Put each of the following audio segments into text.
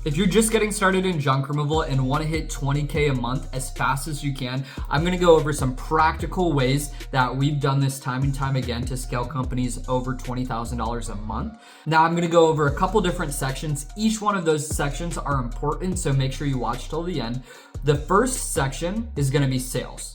If you're just getting started in junk removal and want to hit 20K a month as fast as you can, I'm going to go over some practical ways that we've done this time and time again to scale companies over $20,000 a month. Now I'm going to go over a couple different sections. Each one of those sections are important, so make sure you watch till the end. The first section is going to be sales.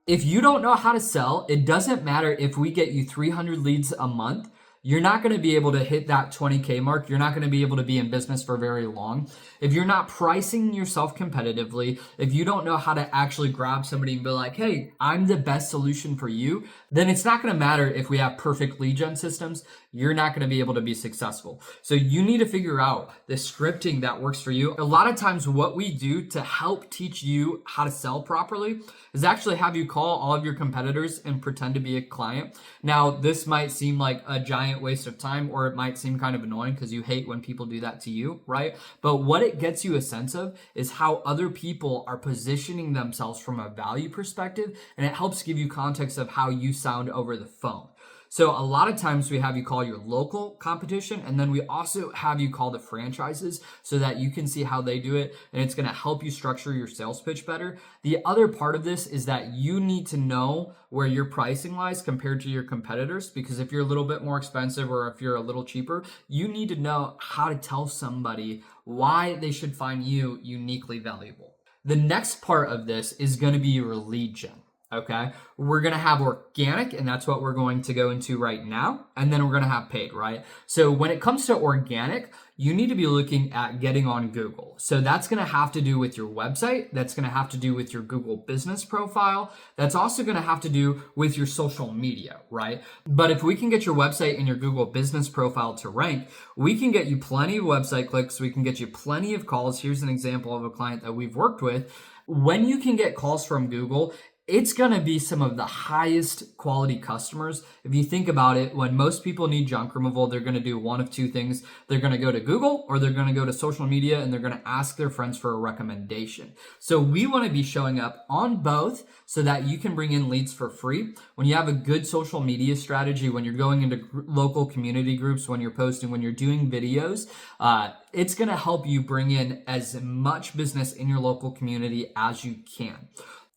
If you don't know how to sell, it doesn't matter if we get you 300 leads a month. You're not going to be able to hit that 20K mark. You're not going to be able to be in business for very long. If you're not pricing yourself competitively, if you don't know how to actually grab somebody and be like, hey, I'm the best solution for you, then it's not going to matter if we have perfect lead gen systems. You're not going to be able to be successful. So you need to figure out the scripting that works for you. A lot of times what we do to help teach you how to sell properly is actually have you call all of your competitors and pretend to be a client. Now, this might seem like a giant waste of time, or it might seem kind of annoying because you hate when people do that to you, right? But what it gets you a sense of is how other people are positioning themselves from a value perspective, and it helps give you context of how you sound over the phone. So a lot of times we have you call your local competition, and then we also have you call the franchises so that you can see how they do it, and it's going to help you structure your sales pitch better. The other part of this is that you need to know where your pricing lies compared to your competitors, because if you're a little bit more expensive or if you're a little cheaper, you need to know how to tell somebody why they should find you uniquely valuable. The next part of this is going to be your lead gen. Okay, we're going to have organic, and that's what we're going to go into right now. And then we're going to have paid, right? So when it comes to organic, you need to be looking at getting on Google. So that's going to have to do with your website. That's going to have to do with your Google business profile. That's also going to have to do with your social media, right? But if we can get your website and your Google business profile to rank, we can get you plenty of website clicks. We can get you plenty of calls. Here's an example of a client that we've worked with. When you can get calls from Google, it's going to be some of the highest quality customers. If you think about it, when most people need junk removal, they're going to do one of two things. They're going to go to Google, or they're going to go to social media, and they're going to ask their friends for a recommendation. So we want to be showing up on both so that you can bring in leads for free. When you have a good social media strategy, when you're going into local community groups, when you're posting, when you're doing videos, it's going to help you bring in as much business in your local community as you can.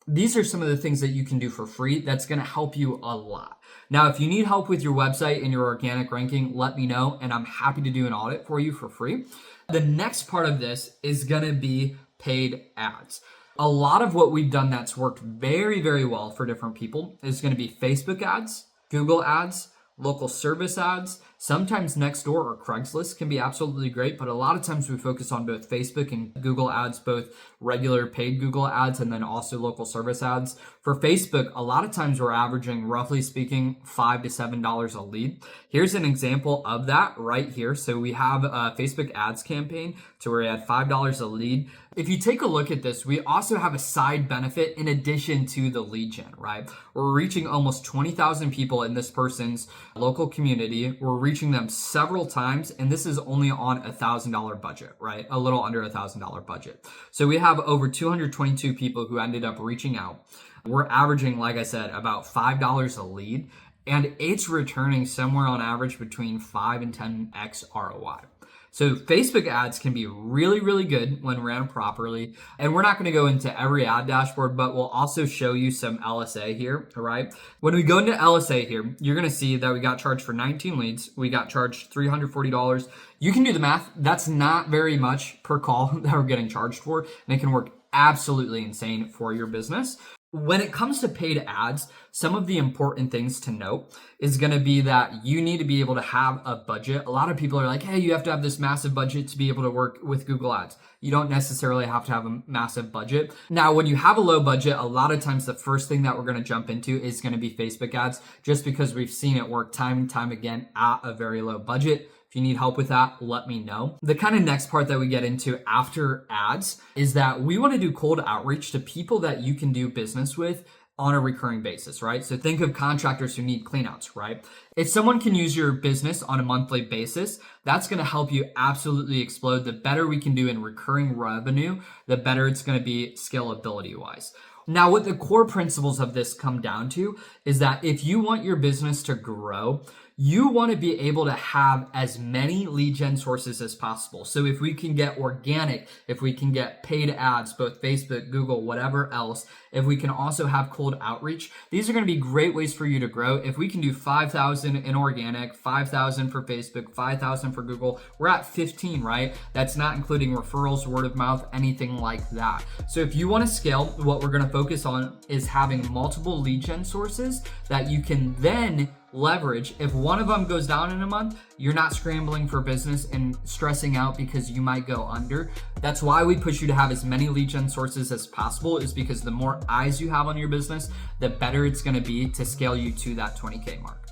These are some of the things that you can do for free that's going to help you a lot. Now, if you need help with your website and your organic ranking, let me know, and I'm happy to do an audit for you for free. The next part of this is going to be paid ads. A lot of what we've done that's worked very, very well for different people is going to be Facebook ads, Google ads, local service ads. Sometimes Nextdoor or Craigslist can be absolutely great, but a lot of times we focus on both Facebook and Google ads, both regular paid Google ads and then also local service ads. For Facebook, a lot of times we're averaging, roughly speaking, $5 to $7 a lead. Here's an example of that right here. So we have a Facebook ads campaign to where we had $5 a lead. If you take a look at this, we also have a side benefit in addition to the lead gen, right? We're reaching almost 20,000 people in this person's local community. We're reaching them several times, and this is only on a $1,000 budget, right? A little under a $1,000 budget. So we have over 222 people who ended up reaching out. We're averaging, like I said, about $5 a lead, and it's returning somewhere on average between 5 and 10x ROI. So Facebook ads can be really, really good when ran properly. And we're not going to go into every ad dashboard, but we'll also show you some LSA here, all right? When we go into LSA here, you're going to see that we got charged for 19 leads. We got charged $340. You can do the math. That's not very much per call that we're getting charged for, and it can work absolutely insane for your business. When it comes to paid ads, some of the important things to note is going to be that you need to be able to have a budget. A lot of people are like, hey, you have to have this massive budget to be able to work with Google Ads. You don't necessarily have to have a massive budget. Now, when you have a low budget, a lot of times the first thing that we're going to jump into is going to be Facebook ads, just because we've seen it work time and time again at a very low budget. If you need help with that, let me know. The kind of next part that we get into after ads is that we want to do cold outreach to people that you can do business with on a recurring basis, right? So think of contractors who need cleanouts, right? If someone can use your business on a monthly basis, that's going to help you absolutely explode. The better we can do in recurring revenue, the better it's going to be scalability wise. Now, what the core principles of this come down to is that if you want your business to grow, You want to be able to have as many lead gen sources as possible. So if we can get organic, if we can get paid ads, both Facebook, Google, whatever else, if we can also have cold outreach, these are going to be great ways for you to grow. If we can do 5,000 in organic, 5,000 for Facebook, 5,000 for Google, we're at 15, right? That's not including referrals, word of mouth, anything like that. So if you want to scale, what we're going to focus on is having multiple lead gen sources that you can then leverage. If one of them goes down in a month, you're not scrambling for business and stressing out because you might go under. That's why we push you to have as many lead gen sources as possible, is because the more eyes you have on your business, the better it's going to be to scale you to that 20K mark.